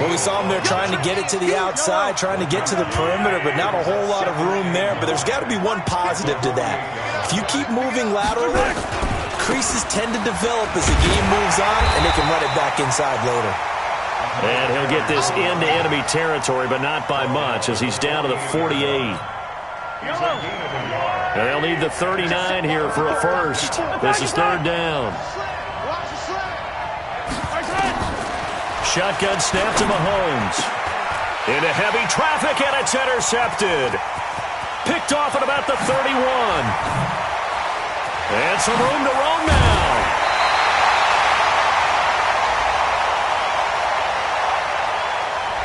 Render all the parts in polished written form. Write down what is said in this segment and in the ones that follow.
Well, we saw him there trying to get it to the outside, trying to get to the perimeter, but not a whole lot of room there. But there's got to be one positive to that. If you keep moving laterally, creases tend to develop as the game moves on, and they can run it back inside later. And he'll get this into enemy territory, but not by much, as he's down to the 48. And they'll need the 39 here for a first. This is third down. Shotgun snap to Mahomes. Into heavy traffic, and it's intercepted. Picked off at about the 31. And some room to roam now.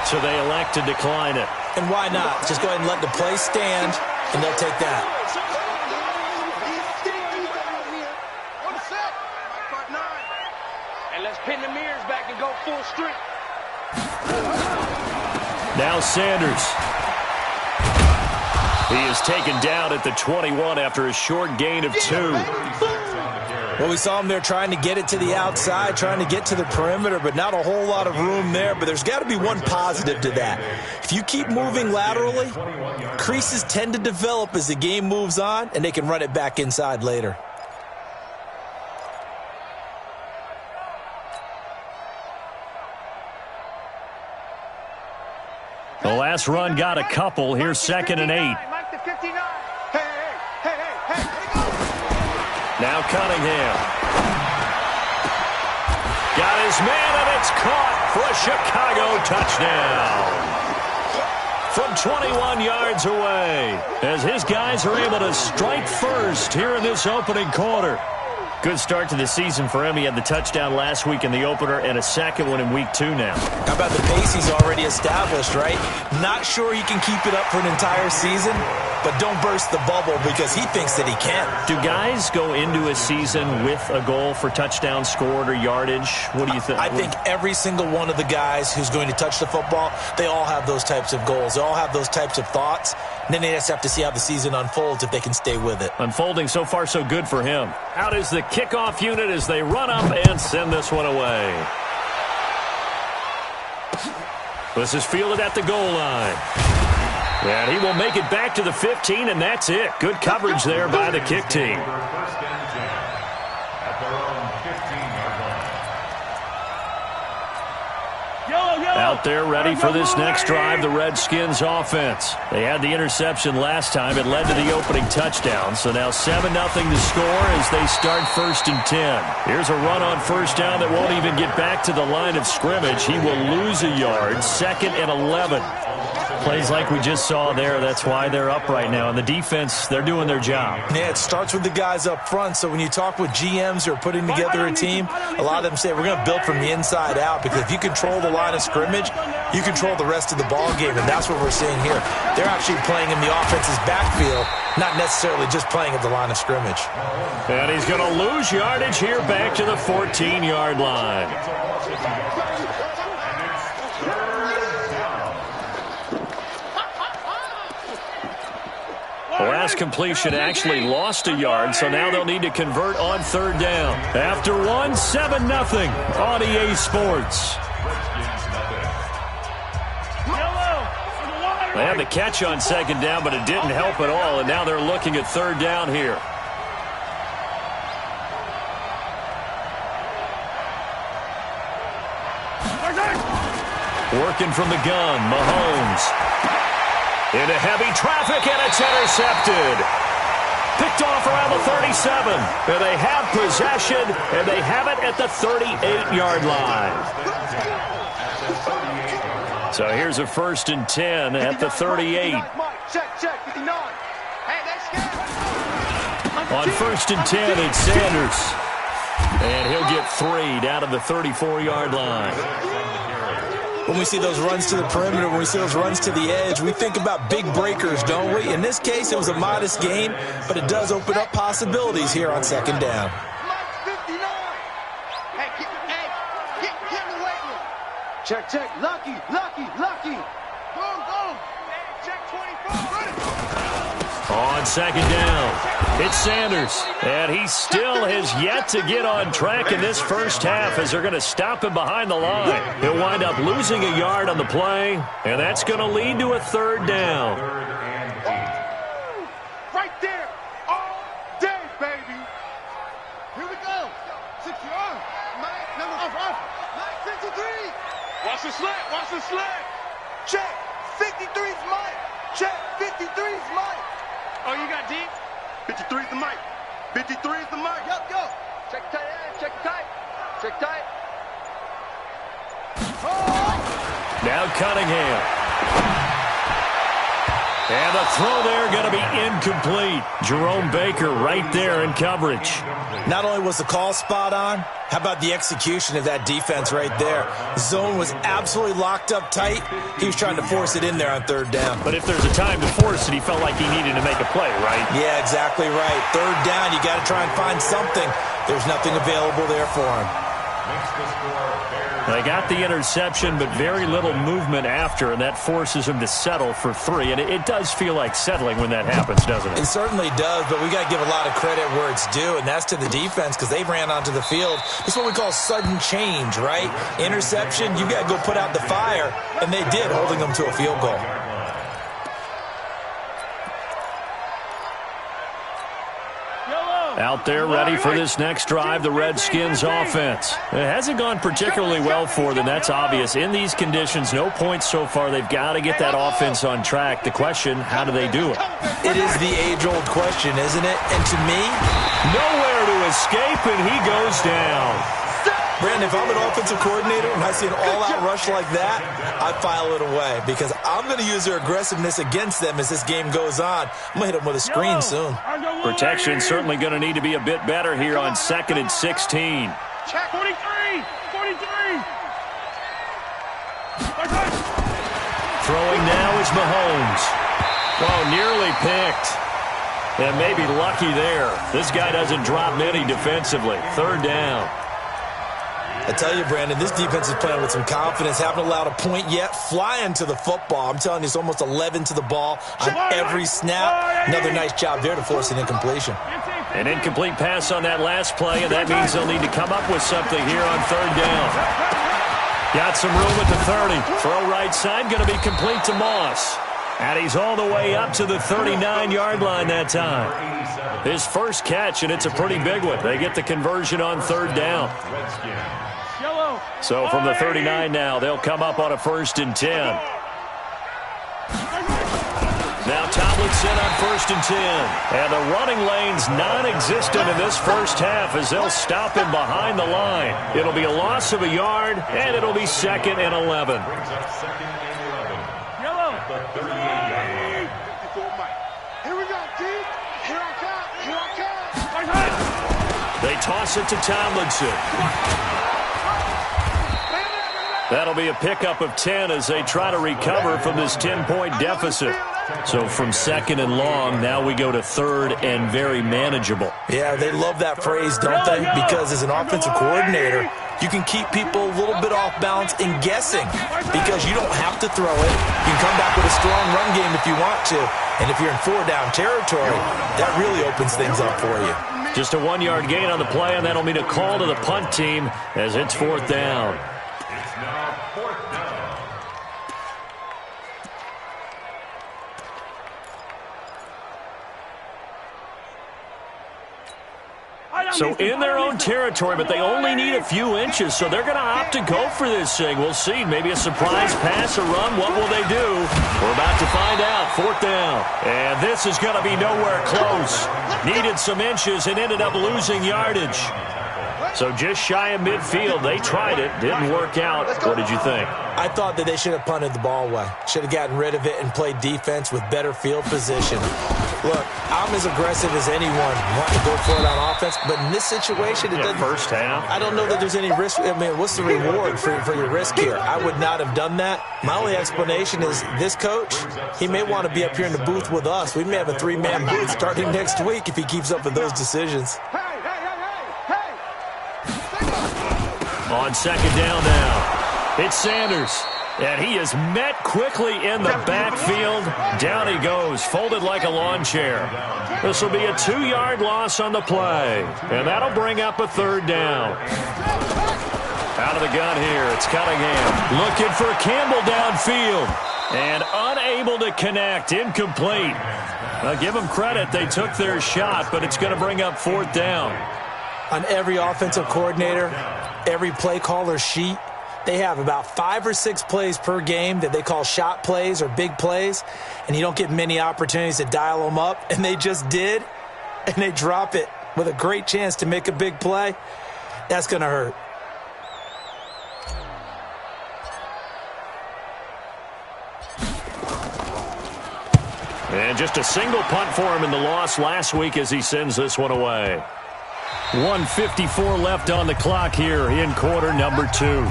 So they elect to decline it. And why not? Just go ahead and let the play stand, and they'll take that. And let's pin the mirrors back and go full strength. Now Sanders. He is taken down at the 21 after a short gain of 2. Well, we saw him there trying to get it to the outside, trying to get to the perimeter, but not a whole lot of room there. But there's got to be one positive to that. If you keep moving laterally, creases tend to develop as the game moves on, and they can run it back inside later. The last run got a couple. Here's 2nd and 8. Now Cunningham. Got his man, and it's caught for a Chicago touchdown. From 21 yards away, as his guys are able to strike first here in this opening quarter. Good start to the season for him. He had the touchdown last week in the opener and a second one in week 2 now. How about the pace he's already established, right? Not sure he can keep it up for an entire season, but don't burst the bubble because he thinks that he can. Do guys go into a season with a goal for touchdown scored or yardage? What do you think? I think every single one of the guys who's going to touch the football, they all have those types of goals. They all have those types of thoughts. And then they just have to see how the season unfolds if they can stay with it. Unfolding so far so good for him. Out is the kickoff unit as they run up and send this one away. This is fielded at the goal line. And he will make it back to the 15, and that's it. Good coverage there by the kick team. Out there ready for this next drive, the Redskins offense. They had the interception last time. It led to the opening touchdown. So now 7-0 to score as they start 1st and 10. Here's a run on first down that won't even get back to the line of scrimmage. He will lose a yard. 2nd and 11. Plays like we just saw there. That's why they're up right now. And the defense, they're doing their job. Yeah, it starts with the guys up front. So when you talk with GMs who are putting together a team, a lot of them say we're going to build from the inside out, because if you control the line of scrimmage, you control the rest of the ball game, and that's what we're seeing here. They're actually playing in the offense's backfield, not necessarily just playing at the line of scrimmage. And he's going to lose yardage here back to the 14-yard line. Last completion actually lost a yard, so now they'll need to convert on 3rd down. After 7-0 on EA Sports. They had the catch on 2nd down, but it didn't help at all, and now they're looking at 3rd down here. Working from the gun, Mahomes. Into heavy traffic, and it's intercepted. Picked off around the 37. And they have possession, and they have it at the 38-yard line. So here's a 1st and 10 at the 38. On 1st and 10, it's Sanders. And he'll get 3 down to the 34-yard line. When we see those runs to the perimeter, when we see those runs to the edge, we think about big breakers, don't we? In this case, it was a modest gain, but it does open up possibilities here on 2nd down. Check, check. Lucky. Go. Check 24. On second down, it's Sanders. And he still has yet to get on track in this first half as they're going to stop him behind the line. He'll wind up losing a yard on the play, and that's going to lead to a third down. Right there. All day, baby. Here we go. 6 yards. Mike, number 53. Watch the slant. Watch the slant. Check. 53's Mike. Check. 53's Mike. Oh, you got deep? 53's the Mike. 53's the Mike. Yup, go. Check tight end. Check tight. Check tight. Oh. Now Cunningham. And the throw there going to be incomplete. Jerome Baker right there in coverage. Not only was the call spot on, how about the execution of that defense right there? Zone was absolutely locked up tight. He was trying to force it in there on third down. But if there's a time to force it, he felt like he needed to make a play, right? Yeah, exactly right. Third down, you got to try and find something. There's nothing available there for him. They got the interception, but very little movement after, and that forces him to settle for 3. And it does feel like settling when that happens, doesn't it? It certainly does, but we got to give a lot of credit where it's due, and that's to the defense because they ran onto the field. It's what we call sudden change, right? Interception, you got to go put out the fire, and they did, holding them to a field goal. Out there ready for this next drive, the Redskins offense. It hasn't gone particularly well for them. That's obvious. In these conditions, no points so far. They've got to get that offense on track. The question, how do they do it? It is the age-old question, isn't it? And to me, nowhere to escape, and he goes down. Brandon, if I'm an offensive coordinator and I see an all-out rush like that, I file it away because I'm going to use their aggressiveness against them as this game goes on. I'm going to hit them with a screen soon. Protection certainly going to need to be a bit better here on 2nd and 16. Check 43. 43. Throwing now is Mahomes. Oh, nearly picked. And maybe lucky there. This guy doesn't drop many defensively. Third down. I tell you, Brandon, this defense is playing with some confidence. Haven't allowed a point yet. Flying to the football. I'm telling you, it's almost 11 to the ball on every snap. Another nice job there to force an incompletion. An incomplete pass on that last play, and that means they'll need to come up with something here on third down. Got some room at the 30. Throw right side, going to be complete to Moss. And he's all the way up to the 39-yard line that time. His first catch, and it's a pretty big one. They get the conversion on third down. So from the 39 now, they'll come up on a 1st and 10. Now Tomlinson on 1st and 10. And the running lane's non-existent in this first half as they'll stop him behind the line. It'll be a loss of a yard, and it'll be 2nd and 11. Here we go, D. Here I come. Here I come. They toss it to Tomlinson. That'll be a pickup of 10 as they try to recover from this 10-point deficit. So from 2nd and long, now we go to 3rd and very manageable. Yeah, they love that phrase, don't they? Because as an offensive coordinator, you can keep people a little bit off balance and guessing because you don't have to throw it. You can come back with a strong run game if you want to. And if you're in 4-down territory, that really opens things up for you. Just a 1-yard gain on the play, and that'll mean a call to the punt team as it's 4th down. So in their own territory, but they only need a few inches, so they're going to opt to go for this thing. We'll see. Maybe a surprise pass or run. What will they do? We're about to find out. 4th down. And this is going to be nowhere close. Needed some inches and ended up losing yardage. So just shy of midfield. They tried it. Didn't work out. What did you think? I thought that they should have punted the ball away. Should have gotten rid of it and played defense with better field position. Look, I'm as aggressive as anyone wanting to go for it on offense, but in this situation, it doesn't. First half. I don't know that there's any risk. I mean, what's the reward for your risk here? I would not have done that. My only explanation is this coach, he may want to be up here in the booth with us. We may have a 3-man booth starting next week if he keeps up with those decisions. On 2nd down now, it's Sanders. And he is met quickly in the backfield. Down he goes, folded like a lawn chair. This will be a 2-yard loss on the play. And that'll bring up a 3rd down. Out of the gun here, it's Cunningham. Looking for Campbell downfield. And unable to connect, incomplete. Now give them credit, they took their shot, but it's going to bring up 4th down. On every offensive coordinator, every play caller sheet, they have about 5 or 6 plays per game that they call shot plays or big plays, and you don't get many opportunities to dial them up, and they just did, and they drop it with a great chance to make a big play. That's going to hurt. And just a single punt for him in the loss last week as he sends this one away. 1:54 left on the clock here in quarter number 2.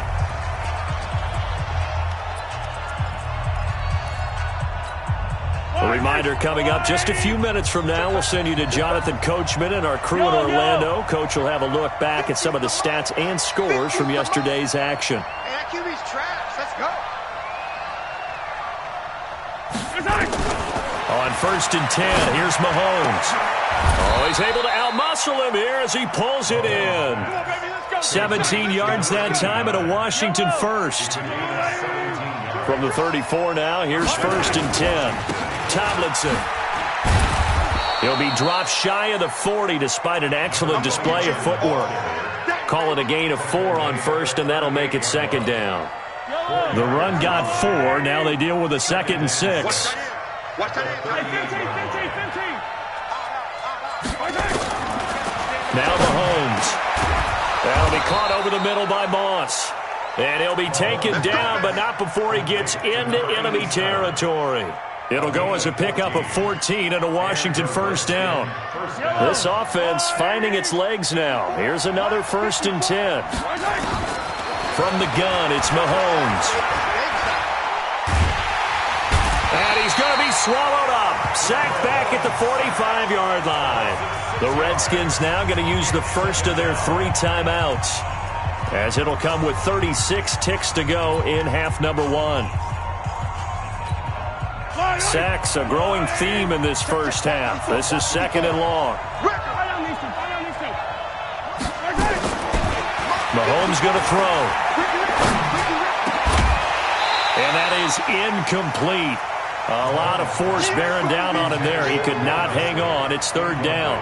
A reminder coming up just a few minutes from now. We'll send you to Jonathan Coachman and our crew in Orlando. Coach will have a look back at some of the stats and scores from yesterday's action. Hey, that QB's trash. Let's go. On 1st and 10, here's Mahomes. Oh, he's able to outmuscle him here as he pulls it in. 17 yards that time and a Washington first. From the 34 now, here's 1st and 10. Tomlinson. He'll be dropped shy of the 40 despite an excellent display of footwork. Call it a gain of 4 on 1st, and that'll make it 2nd down. The run got 4. Now they deal with a 2nd and 6. Now Mahomes. That'll be caught over the middle by Moss. And he'll be taken down, but not before he gets into enemy territory. It'll go as a pickup of 14 and a Washington 1st down. This offense finding its legs now. Here's another 1st and 10. From the gun, it's Mahomes. And he's going to be swallowed up. Sacked back at the 45-yard line. The Redskins now going to use the first of their 3 timeouts, as it'll come with 36 ticks to go in half number 1. Sacks, a growing theme in this first half. This is 2nd and long. Mahomes going to throw. And that is incomplete. A lot of force bearing down on him there. He could not hang on. It's 3rd down.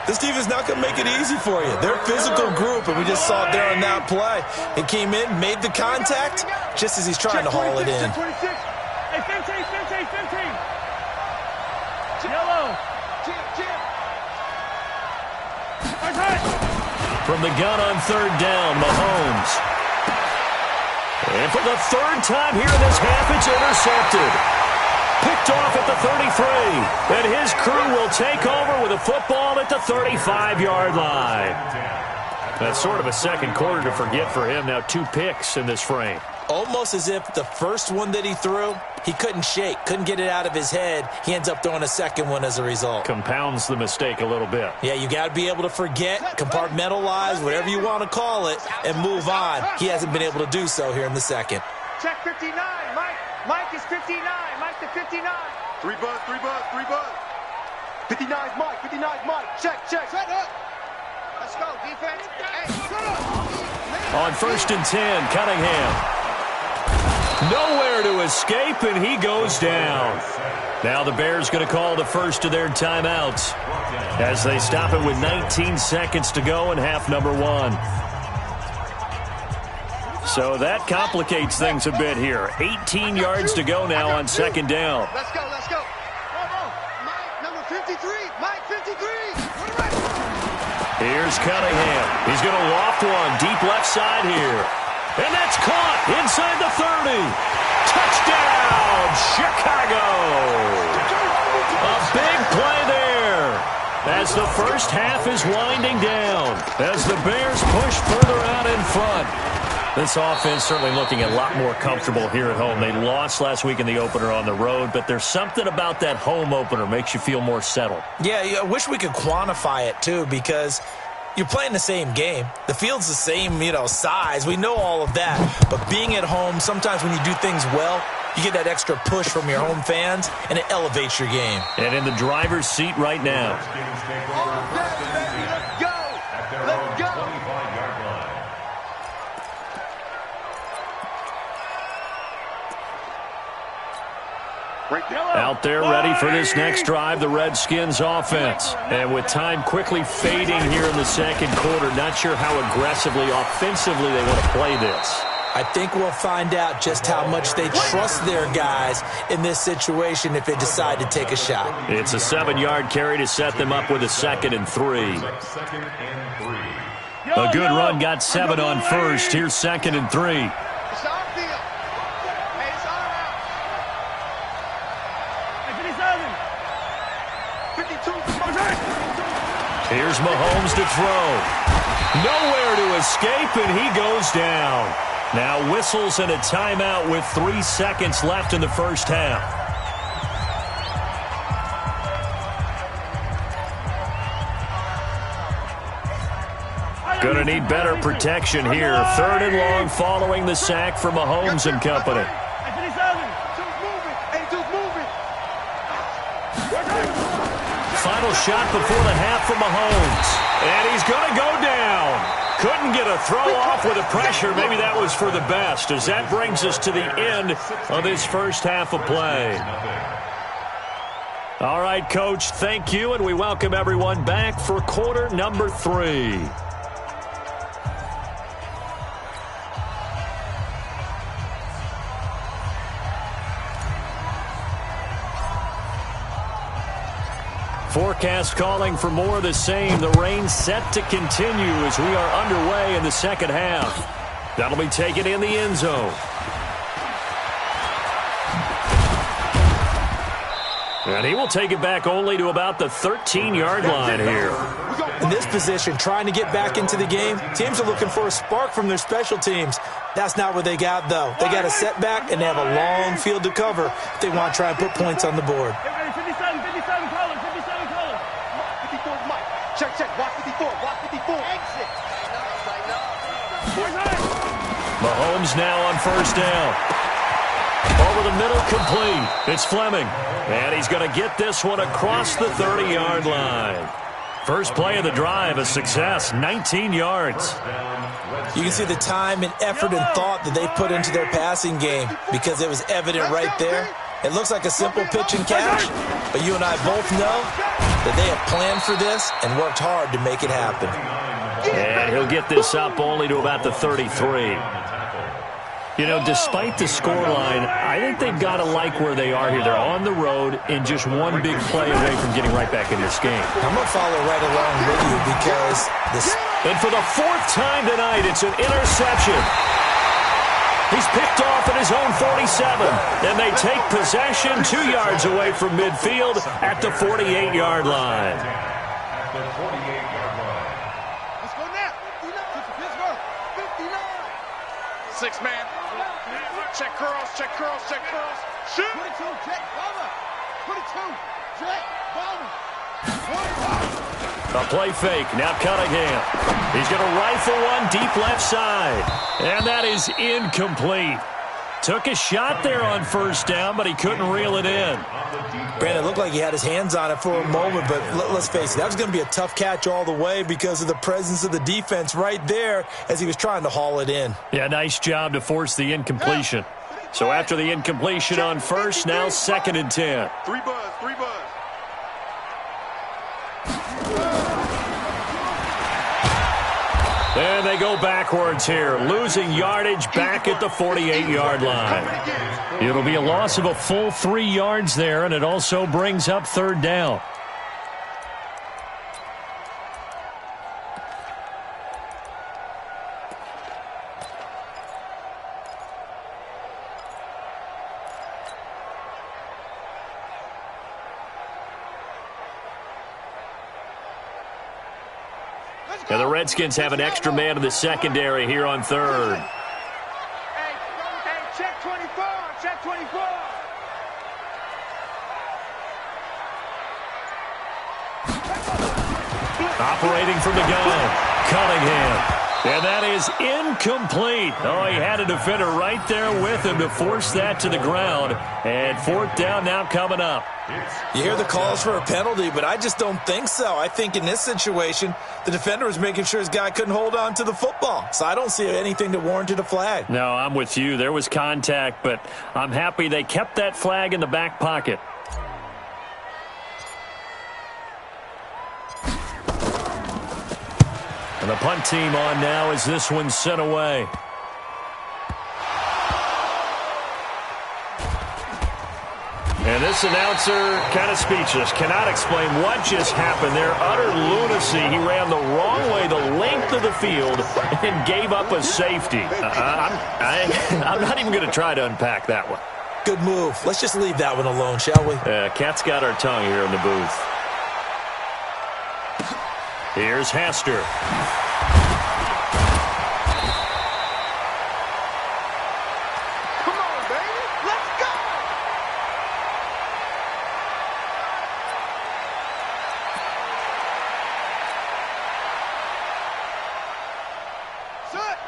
This team is not going to make it easy for you. They're a physical group, and we just saw it there on that play. He came in, made the contact, just as he's trying to haul it in. Hey, 15. Yellow. From the gun on 3rd down, Mahomes. And for the 3rd time here in this half, it's intercepted. Picked off at the 33. And his crew will take over with a football at the 35-yard line. That's sort of a second quarter to forget for him. Now 2 picks in this frame. Almost as if the first one that he threw, he couldn't shake, couldn't get it out of his head. He ends up throwing a second one as a result. Compounds the mistake a little bit. Yeah, you got to be able to forget, compartmentalize, whatever you want to call it, and move on. He hasn't been able to do so here in the second. Check 59, Mike. Mike is 59. Mike to 59. 3 buzz. 59's Mike. 59's Mike. Check. Shut up. Let's go, defense. Hey, shut up. On 1st and 10, Cunningham. Nowhere to escape, and he goes down. Now the Bears going to call the first of their timeouts as they stop it with 19 seconds to go in half number 1. So that complicates things a bit here. 18 yards to go now on 2nd down. Let's go. Mike, number 53. Mike, 53. Here's Cunningham. He's going to loft one deep left side here. And that's caught inside the 30. Touchdown, Chicago. A big play there as the first half is winding down, as the Bears push further out in front. This offense certainly looking a lot more comfortable here at home. They lost last week in the opener on the road, but there's something about that home opener makes you feel more settled. Yeah, I wish we could quantify it, too, because you're playing the same game. The field's the same, size. We know all of that. But being at home, sometimes when you do things well, you get that extra push from your home fans, and it elevates your game. And in the driver's seat right now. Let's go! Let's go! Out there ready for this next drive, the Redskins offense. And with time quickly fading here in the second quarter, not sure how aggressively, offensively they want to play this. I think we'll find out just how much they trust their guys in this situation if they decide to take a shot. It's a 7-yard carry to set them up with a 2nd and 3. A good run got 7 on first. Here's 2nd and 3. Here's Mahomes to throw. Nowhere to escape, and he goes down. Now whistles and a timeout with 3 seconds left in the first half. Gonna need better protection here. 3rd and long following the sack for Mahomes and company. Final shot before the half for Mahomes. And he's going to go down. Couldn't get a throw off with the pressure. Maybe that was for the best, as that brings us to the end of this first half of play. All right, Coach, thank you, and we welcome everyone back for quarter number 3. Forecast calling for more of the same. The rain set to continue as we are underway in the second half. That'll be taken in the end zone. And he will take it back only to about the 13-yard line here. In this position, trying to get back into the game, teams are looking for a spark from their special teams. That's not what they got, though. They got a setback, and they have a long field to cover if they want to try and put points on the board. Check, walk 54, exit. Mahomes now on first down. Over the middle, complete. It's Fleming. And he's going to get this one across the 30-yard line. First play of the drive, a success, 19 yards. You can see the time and effort and thought that they put into their passing game because it was evident right there. It looks like a simple pitch and catch, but you and I both know that they have planned for this and worked hard to make it happen. And he'll get this up only to about the 33. You know, despite the scoreline, I think they've got to like where they are here. They're on the road and just one big play away from getting right back in this game. I'm going to follow right along with you because this... And for the 4th time tonight, it's an interception. He's picked off at his own 47. And they take possession 2 yards away from midfield at the 48-yard line. Let's go now. 59. 6-man. Check curls. Shoot. 22, check, bomber. 22, check, bomber. A play fake. Now Cunningham. He's going to rifle one deep left side. And that is incomplete. Took a shot there on first down, but he couldn't reel it in. Brandon, it looked like he had his hands on it for a moment, but let's face it, that was going to be a tough catch all the way because of the presence of the defense right there as he was trying to haul it in. Yeah, nice job to force the incompletion. So after the incompletion on first, now 2nd and 10. 3 buzz. And they go backwards here, losing yardage back at the 48-yard line. It'll be a loss of a full 3 yards there, and it also brings up 3rd down. Now the Redskins have an extra man in the secondary here on 3rd. Hey, check 24. Operating from the gun, Cunningham. And that is incomplete. Oh, he had a defender right there with him to force that to the ground. And fourth down now coming up. You hear the calls for a penalty, but I just don't think so. I think in this situation, the defender was making sure his guy couldn't hold on to the football. So I don't see anything that warranted a flag. No, I'm with you. There was contact, but I'm happy they kept that flag in the back pocket. And the punt team on now as this one's sent away. And this announcer kind of speechless. Cannot explain what just happened there. Utter lunacy. He ran the wrong way the length of the field and gave up a safety. I'm not even going to try to unpack that one. Good move. Let's just leave that one alone, shall we? Cat's got our tongue here in the booth. Here's Hester. Come on, baby. Let's go.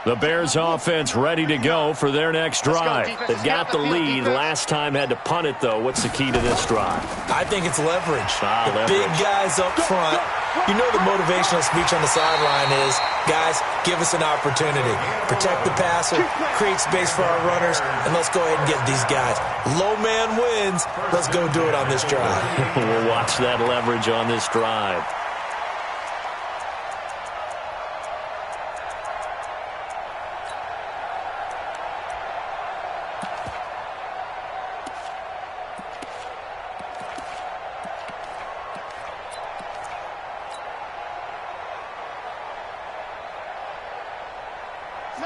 The Bears offense ready to go for their next drive. They've got the lead. Last time had to punt it, though. What's the key to this drive? I think it's leverage. The Leverage. big guys up front. You know the motivational speech on the sideline is, guys, give us an opportunity. Protect the passer, create space for our runners, and let's go ahead and get these guys. Low man wins. Let's go do it on this drive. We'll watch that leverage on this drive.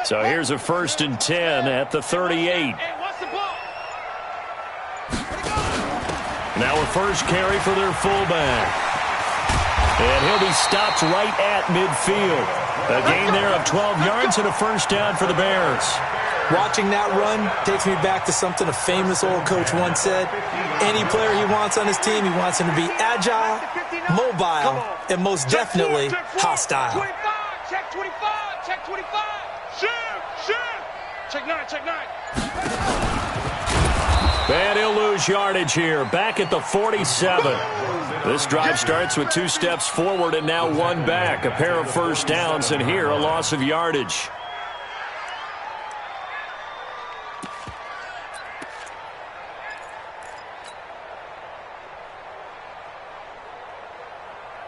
So here's a 1st and 10 at the 38. Now a first carry for their fullback. And he'll be stopped right at midfield. A gain there of 12 yards and a first down for the Bears. Watching that run takes me back to something a famous old coach once said. Any player he wants on his team, he wants him to be agile, mobile, and most definitely hostile. 25, check 25, check 25. Shoot. Check 9, check 9. And he'll lose yardage here, back at the 47. This drive starts with 2 steps forward and now 1 back. A pair of first downs, and here a loss of yardage.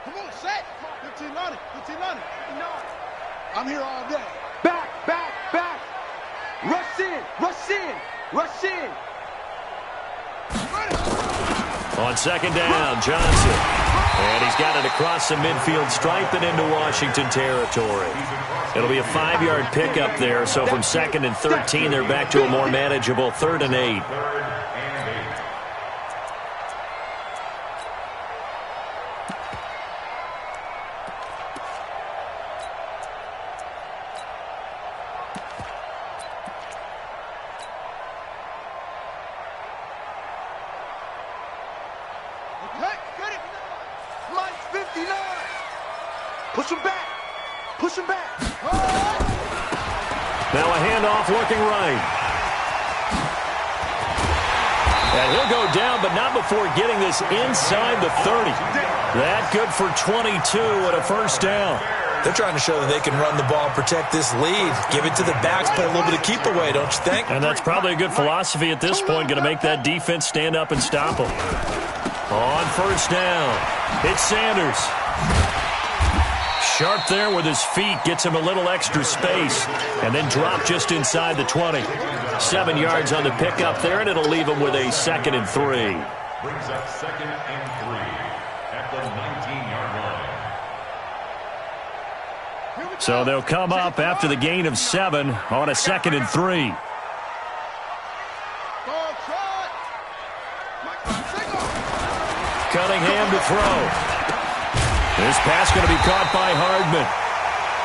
Come on, set. 15 on it. I'm here all day. Back. Rush in. On second down, Johnson. And he's got it across the midfield stripe and into Washington territory. It'll be a 5-yard pickup there, so from 2nd and 13, they're back to a more manageable 3rd and 8. Push him back. Now a handoff looking right. And he'll go down, but not before getting this inside the 30. That good for 22 and a first down. They're trying to show that they can run the ball and protect this lead. Give it to the backs, play a little bit of keep away, don't you think? And that's probably a good philosophy at this point, going to make that defense stand up and stop them. On first down, it's Sanders. Sharp there with his feet, gets him a little extra space, and then drop just inside the 20. 7 yards on the pickup there, and it'll leave him with a 2nd and 3. Brings up 2nd and 3 at the 19-yard line. So they'll come up after the gain of 7 on a 2nd and 3. Cunningham to throw. This pass going to be caught by Hardman.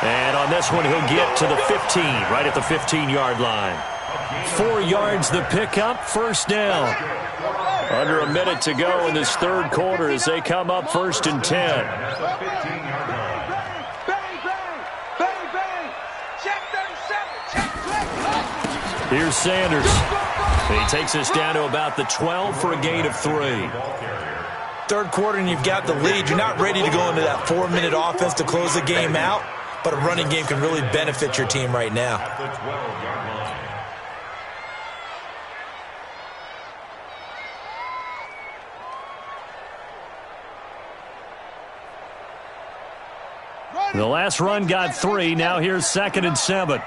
And on this one, he'll get to the 15, right at the 15-yard line. 4 yards the pickup, first down. Under a minute to go in this third quarter as they come up 1st and 10. Here's Sanders. He takes us down to about the 12 for a gain of 3. Third quarter and you've got the lead. You're not ready to go into that 4-minute offense to close the game out, but a running game can really benefit your team right now. At the 12-yard line. The last run got 3. Now here's 2nd and 7.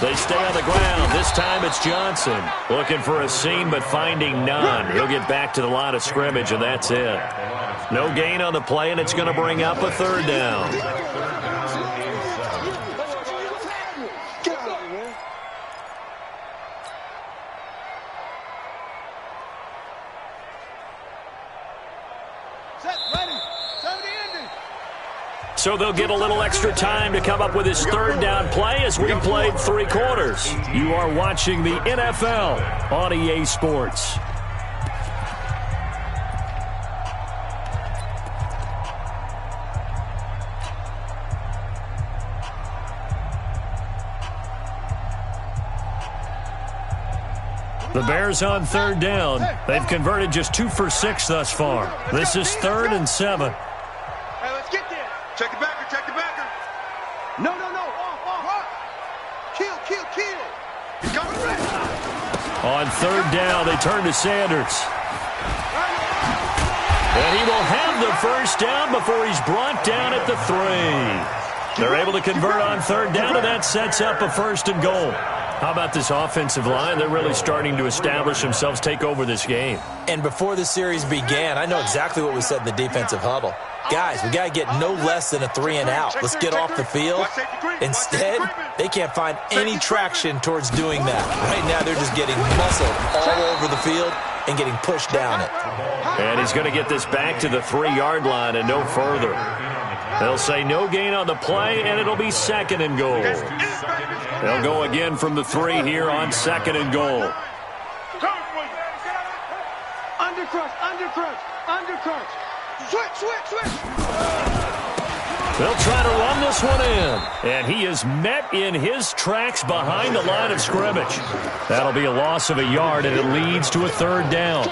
They stay on the ground. This time it's Johnson. Looking for a seam, but finding none. He'll get back to the line of scrimmage, and that's it. No gain on the play, and it's going to bring up a 3rd down. So they'll get a little extra time to come up with his 3rd down play as we played 3 quarters. You are watching the NFL on EA Sports. The Bears on 3rd down. They've converted just 2 for 6 thus far. This is 3rd and 7. Hey, let's get there. Check the backer, check the backer. No. Kill. He's coming right. On 3rd down, they turn to Sanders. And he will have the 1st down before he's brought down at the 3. They're able to convert on 3rd down, and that sets up a 1st and goal. How about this offensive line? They're really starting to establish themselves, take over this game. And before the series began, I know exactly what we said in the defensive huddle. Guys, we got to get no less than a 3 and out. Let's get off the field. Instead, they can't find any traction towards doing that. Right now, they're just getting muscled all over the field and getting pushed down it. And he's going to get this back to the 3-yard line and no further. They'll say no gain on the play, and it'll be 2nd and goal. They'll go again from the 3 here on 2nd and goal. Undercrunch. Switch. They'll try to run this one in. And he is met in his tracks behind the line of scrimmage. That'll be a loss of a yard, and it leads to a 3rd down.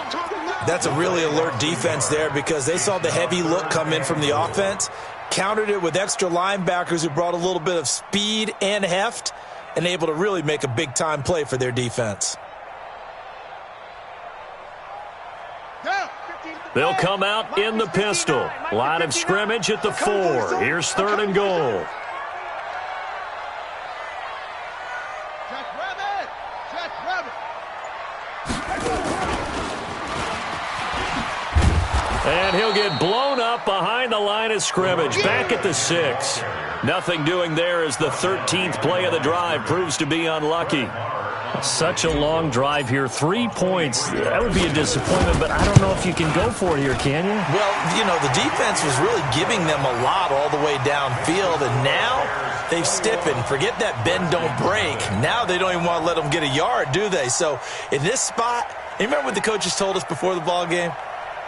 That's a really alert defense there because they saw the heavy look come in from the offense, countered it with extra linebackers who brought a little bit of speed and heft, and able to really make a big-time play for their defense. They'll come out in the pistol. Line of scrimmage at the 4. Here's 3rd and goal. And he'll get blown up behind the line of scrimmage. Back at the 6. Nothing doing there as the 13th play of the drive proves to be unlucky. Such a long drive here. 3 points. That would be a disappointment, but I don't know if you can go for it here, can you? Well, you know, the defense was really giving them a lot all the way downfield, and now they've stiffened. Forget that bend, don't break. Now they don't even want to let them get a yard, do they? So in this spot, you remember what the coaches told us before the ball game?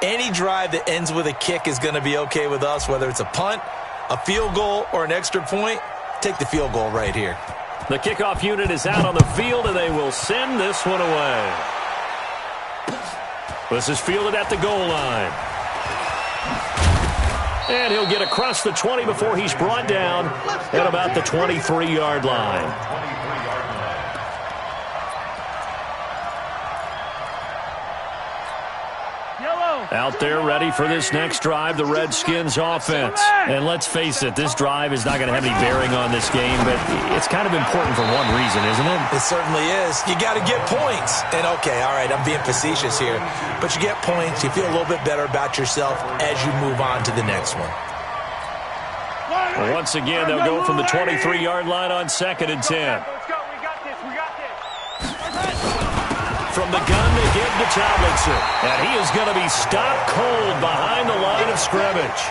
Any drive that ends with a kick is going to be okay with us, whether it's a punt, a field goal, or an extra point. Take the field goal right here. The kickoff unit is out on the field, and they will send this one away. This is fielded at the goal line. And he'll get across the 20 before he's brought down at about the 23-yard line. Out there ready for this next drive, the Redskins offense. And let's face it, this drive is not going to have any bearing on this game, but it's kind of important for one reason, isn't it? It certainly is. You got to get points. And okay, all right, I'm being facetious here, but you get points, you feel a little bit better about yourself as you move on to the next one. Well, once again, they'll go from the 23-yard line on 2nd and 10. Let's go. We got this. From the gun, they give to Tomlinson. And he is going to be stopped cold behind the line of scrimmage.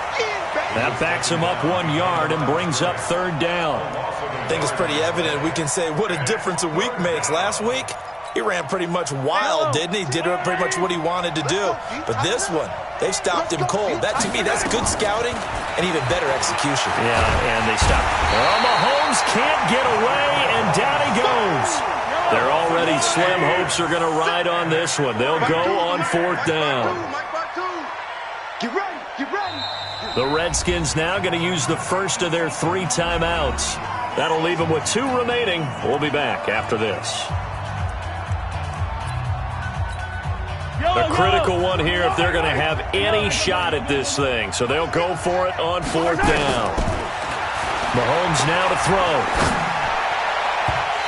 That backs him up 1 yard and brings up 3rd down. I think it's pretty evident. We can say what a difference a week makes. Last week, He ran pretty much wild, didn't he? Did pretty much what he wanted to do. But this one, they've stopped him cold. That, to me, that's good scouting and even better execution. Yeah, and they stopped. Oh, Mahomes can't get away, and down he goes. Their already slim hopes are going to ride on this one. They'll go on 4th down. Get ready, get ready. The Redskins now going to use the first of their 3 timeouts. That'll leave them with 2 remaining. We'll be back after this. A critical one here if they're going to have any shot at this thing. So they'll go for it on 4th down. Mahomes now to throw.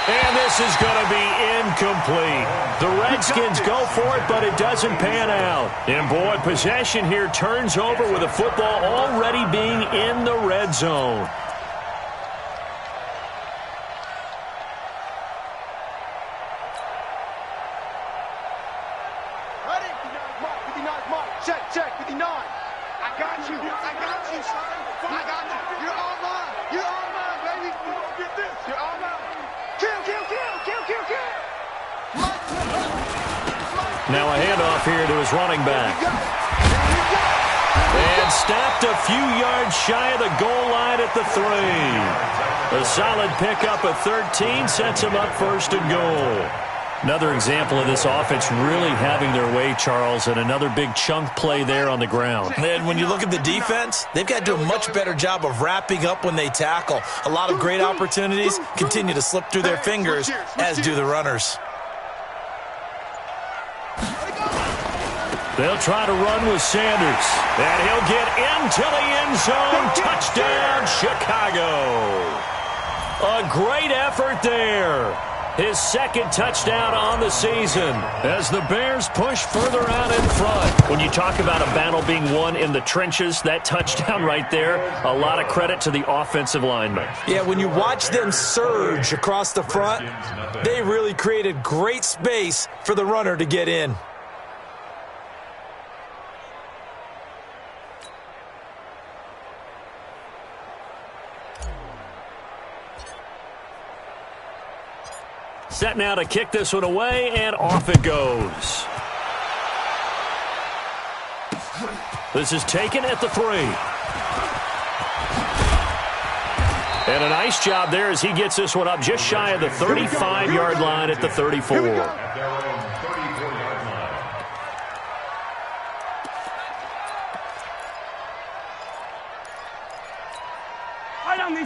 And this is going to be incomplete. The Redskins go for it, but it doesn't pan out. And, boy, possession here turns over with the football already being in the red zone. Ready? 59, Mark. Check, 59. I got you. I got you. I got you. You're all mine. You're all mine, baby. Get this. You're all mine. Kill. Now a handoff here to his running back. And stopped a few yards shy of the goal line at the 3. A solid pickup of 13 sets him up 1st and goal. Another example of this offense really having their way, Charles, and another big chunk play there on the ground. And when you look at the defense, they've got to do a much better job of wrapping up when they tackle. A lot of great opportunities continue to slip through their fingers, as do the runners. They'll try to run with Sanders. And he'll get into the end zone. Touchdown, Chicago. A great effort there. His 2nd touchdown on the season as the Bears push further out in front. When you talk about a battle being won in the trenches, that touchdown right there, a lot of credit to the offensive linemen. Yeah, when you watch them surge across the front, they really created great space for the runner to get in. Set now to kick this one away, and off it goes. This is taken at the 3. And a nice job there as he gets this one up just shy of the 35-yard line at the 34.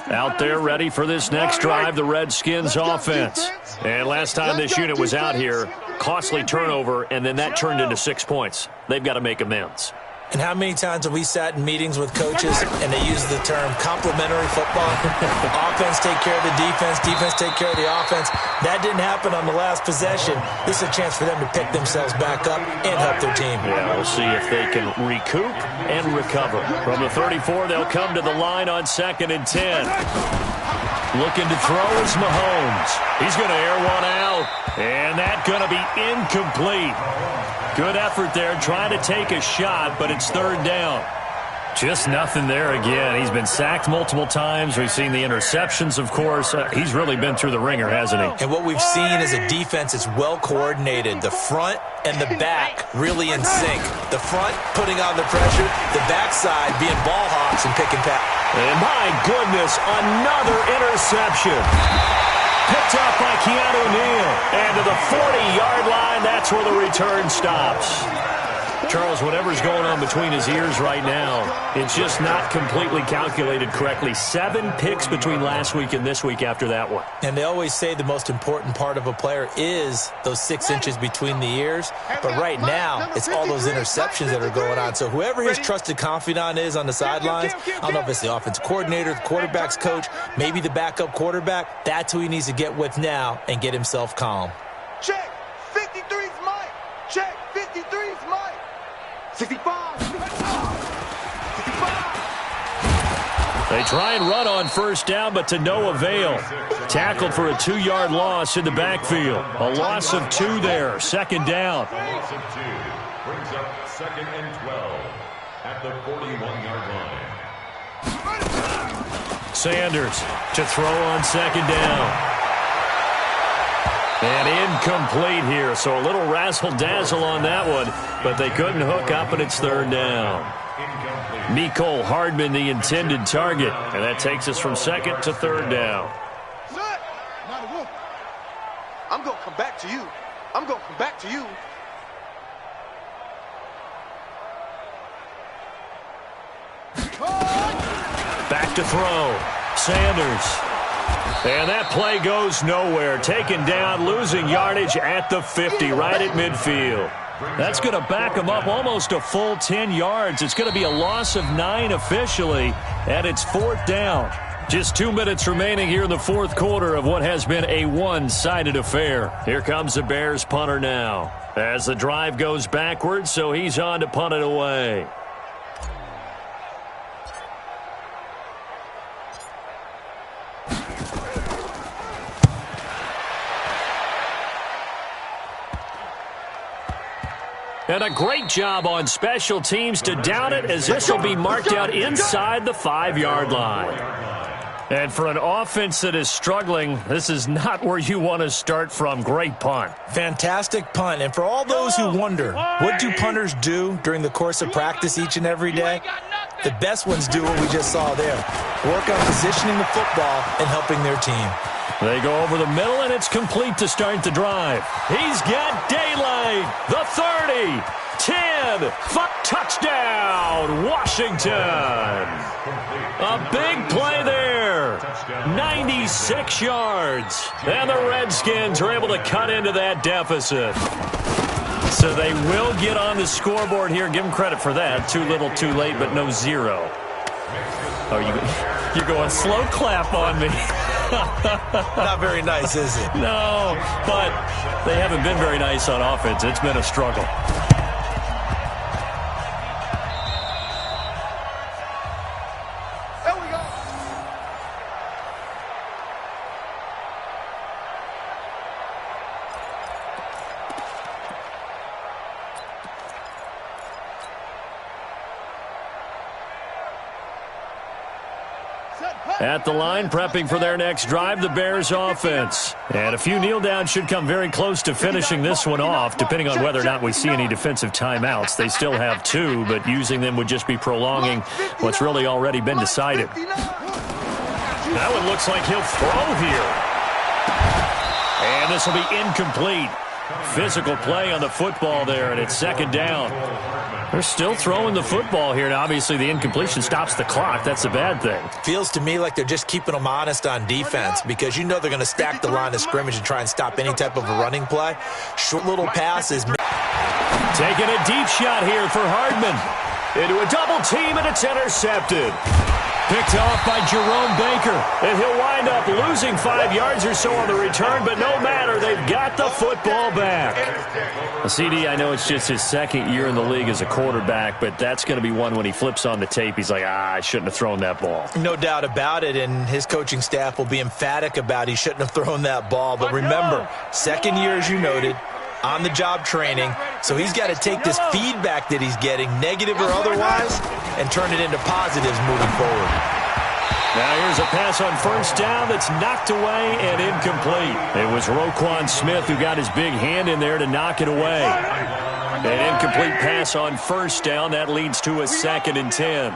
Out there ready for this next drive, the Redskins offense. And last time this unit was out here, costly turnover, and then that turned into 6 points. They've got to make amends. And how many times have we sat in meetings with coaches and they use the term complementary football? Offense take care of the defense, defense take care of the offense. That didn't happen on the last possession. This is a chance for them to pick themselves back up and help their team. Yeah, we'll see if they can recoup and recover. From the 34, they'll come to the line on 2nd and 10. Looking to throw is Mahomes. He's going to air one out, and that's going to be incomplete. Good effort there, trying to take a shot, but it's 3rd down. Just nothing there again. He's been sacked multiple times. We've seen the interceptions, of course. He's really been through the ringer, hasn't he? And what we've seen is a defense that's well coordinated. The front and the back really in sync. The front putting on the pressure, the backside being ball hawks and pick and pack. And my goodness, another interception. Picked up by Keanu Neal. And to the 40-yard line, that's where the return stops. Charles, whatever's going on between his ears right now, it's just not completely calculated correctly. 7 picks between last week and this week after that one. And they always say the most important part of a player is those 6 inches between the ears. But right now, it's all those interceptions that are going on. So whoever his trusted confidant is on the sidelines, I don't know if it's the offensive coordinator, the quarterback's coach, maybe the backup quarterback, that's who he needs to get with now and get himself calm. Check. 53's Mike. Check. 53's Mike. 65. 65. They try and run on 1st down, but to no avail. Tackled for a 2-yard loss in the backfield. A loss of 2 there. 2nd down. Loss of 2 brings up 2nd and 12 at the 41-yard line. Sanders to throw on 2nd down. And incomplete here, so a little razzle-dazzle on that one, but they couldn't hook up, and it's third down. Mecole Hardman, the intended target, and that takes us from second to third down. I'm going to come back to you. I'm going to come back to you. Back to throw. Sanders. And that play goes nowhere. Taken down, losing yardage at the 50, right at midfield. That's going to back him up almost a full 10 yards. It's going to be a loss of 9 officially, and it's fourth down. Just 2 minutes remaining here in the fourth quarter of what has been a one-sided affair. Here comes the Bears punter now. As the drive goes backwards, so he's on to punt it away. And a great job on special teams to down it, as this will be marked out inside the 5-yard line. And for an offense that is struggling, this is not where you want to start from. Great punt. Fantastic punt. And for all those who wonder, what do punters do during the course of practice each and every day? The best ones do what we just saw there. Work on positioning the football and helping their team. They go over the middle, and it's complete to start the drive. He's got daylight. The 30, 10, touchdown, Washington. A big play there. 96 yards. And the Redskins are able to cut into that deficit. So they will get on the scoreboard here. Give them credit for that. Too little, too late, but no zero. Oh, you're going slow clap on me. Not very nice, is it? No, but they haven't been very nice on offense. It's been a struggle. There we go. At the line, prepping for their next drive, the Bears offense. And a few kneel downs should come very close to finishing this one off, depending on whether or not we see any defensive timeouts. They still have 2, but using them would just be prolonging what's really already been decided. That one looks like he'll throw here. And this will be incomplete. Physical play on the football there, and it's second down. They're still throwing the football here, and obviously the incompletion stops the clock. That's a bad thing. Feels to me like they're just keeping them honest on defense, because you know they're going to stack the line of scrimmage and try and stop any type of a running play. Short little passes. Taking a deep shot here for Hardman. Into a double team, and it's intercepted. Picked off by Jerome Baker. And he'll wind up losing 5 yards or so on the return, but no matter, they've got the football back. CD, I know it's just his second year in the league as a quarterback, but that's going to be one when he flips on the tape, he's like, I shouldn't have thrown that ball. No doubt about it, and his coaching staff will be emphatic about he shouldn't have thrown that ball. But remember, second year, as you noted, on-the-job training, so he's got to take this feedback that he's getting, negative or otherwise, and turn it into positives moving forward. Now here's a pass on first down that's knocked away and incomplete. It was Roquan Smith who got his big hand in there to knock it away. An incomplete pass on first down. That leads to a 2nd and 10.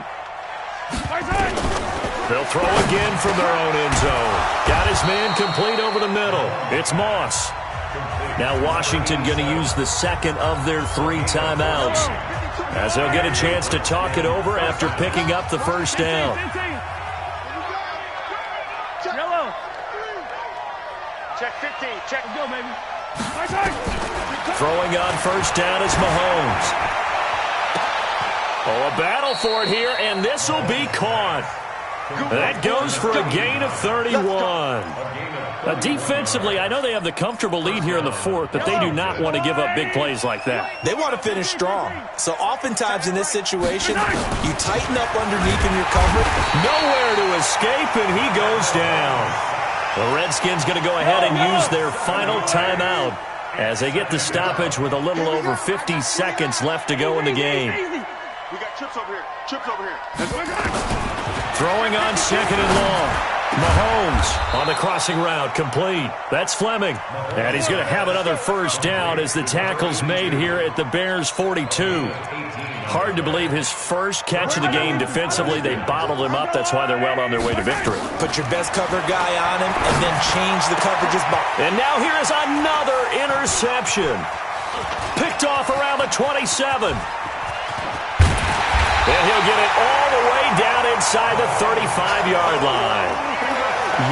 They'll throw again from their own end zone. Got his man complete over the middle. It's Moss. Now Washington going to use the second of their 3 timeouts, as they'll get a chance to talk it over after picking up the first down. Check 15. Check. Go, baby. Throwing on first down is Mahomes. Oh, a battle for it here, and this will be caught. That goes for a gain of 31. Defensively, I know they have the comfortable lead here in the fourth, but they do not want to give up big plays like that. They want to finish strong. So oftentimes in this situation, you tighten up underneath in your cover. Nowhere to escape, and he goes down. The Redskins going to go ahead and use their final timeout as they get the stoppage with a little over 50 seconds left to go in the game. We got chips over here. Chips over here. Throwing on second and long. Mahomes on the crossing route, complete. That's Fleming. And he's going to have another first down as the tackle's made here at the Bears' 42. Hard to believe his first catch of the game defensively. They bottled him up. That's why they're well on their way to victory. Put your best cover guy on him and then change the coverages. And now here is another interception. Picked off around the 27. And he'll get it all the way down inside the 35-yard line.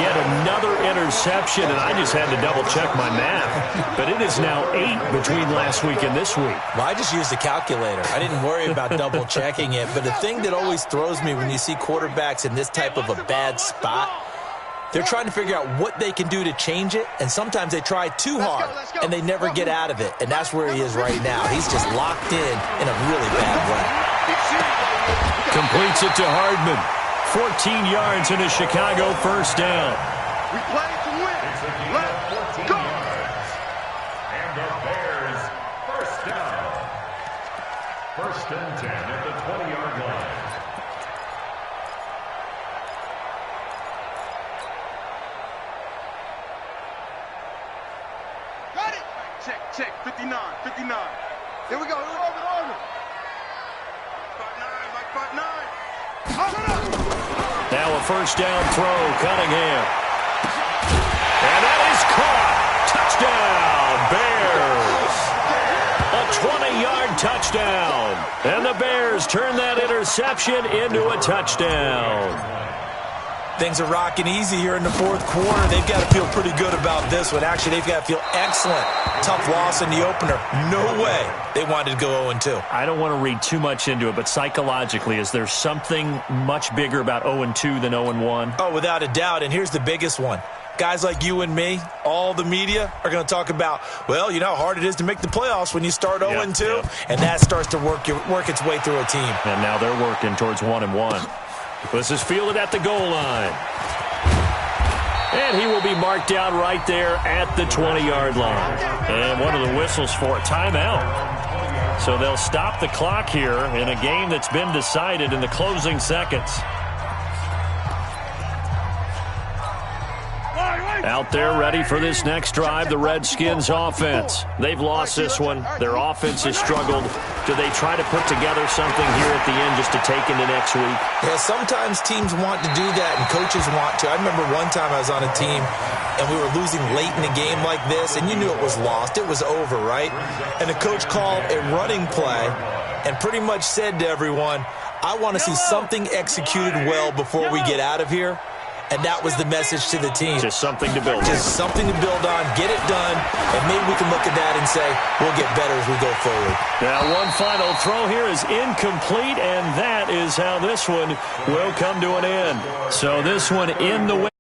Yet another interception, and I just had to double-check my math. But it is now 8 between last week and this week. Well, I just used a calculator. I didn't worry about double-checking it. But the thing that always throws me when you see quarterbacks in this type of a bad spot, they're trying to figure out what they can do to change it, and sometimes they try too hard, and they never get out of it. And that's where he is right now. He's just locked in a really bad way. Completes it to Hardman. 14 yards and a Chicago first down. We play to win. Let's go. And the Bears first down. First and 10 at the 20-yard line. Got it. Check. 59. Here we go. Over. 5'9". Now a first down throw, Cunningham. And that is caught. Touchdown, Bears. A 20-yard touchdown. And the Bears turn that interception into a touchdown. Things are rocking easy here in the fourth quarter. They've got to feel pretty good about this one. Actually, they've got to feel excellent. Tough loss in the opener. No way they wanted to go 0-2. I don't want to read too much into it, but psychologically, is there something much bigger about 0-2 than 0-1? Oh, without a doubt. And here's the biggest one. Guys like you and me, all the media, are going to talk about, well, you know how hard it is to make the playoffs when you start 0-2. Yep. And that starts to work its way through a team. And now they're working towards 1-1. This is fielded at the goal line. And he will be marked down right there at the 20-yard line. And one of the whistles for a timeout. So they'll stop the clock here in a game that's been decided in the closing seconds. Out there ready for this next drive, the Redskins offense. They've lost this one. Their offense has struggled. Do they try to put together something here at the end just to take into next week? Yeah, sometimes teams want to do that and coaches want to. I remember one time I was on a team and we were losing late in a game like this, and you knew it was lost. It was over, right? And the coach called a running play and pretty much said to everyone, I want to see something executed well before we get out of here. And that was the message to the team. Just something to build on. Just something to build on, get it done, and maybe we can look at that and say, we'll get better as we go forward. Now, one final throw here is incomplete, and that is how this one will come to an end. So this one in the way.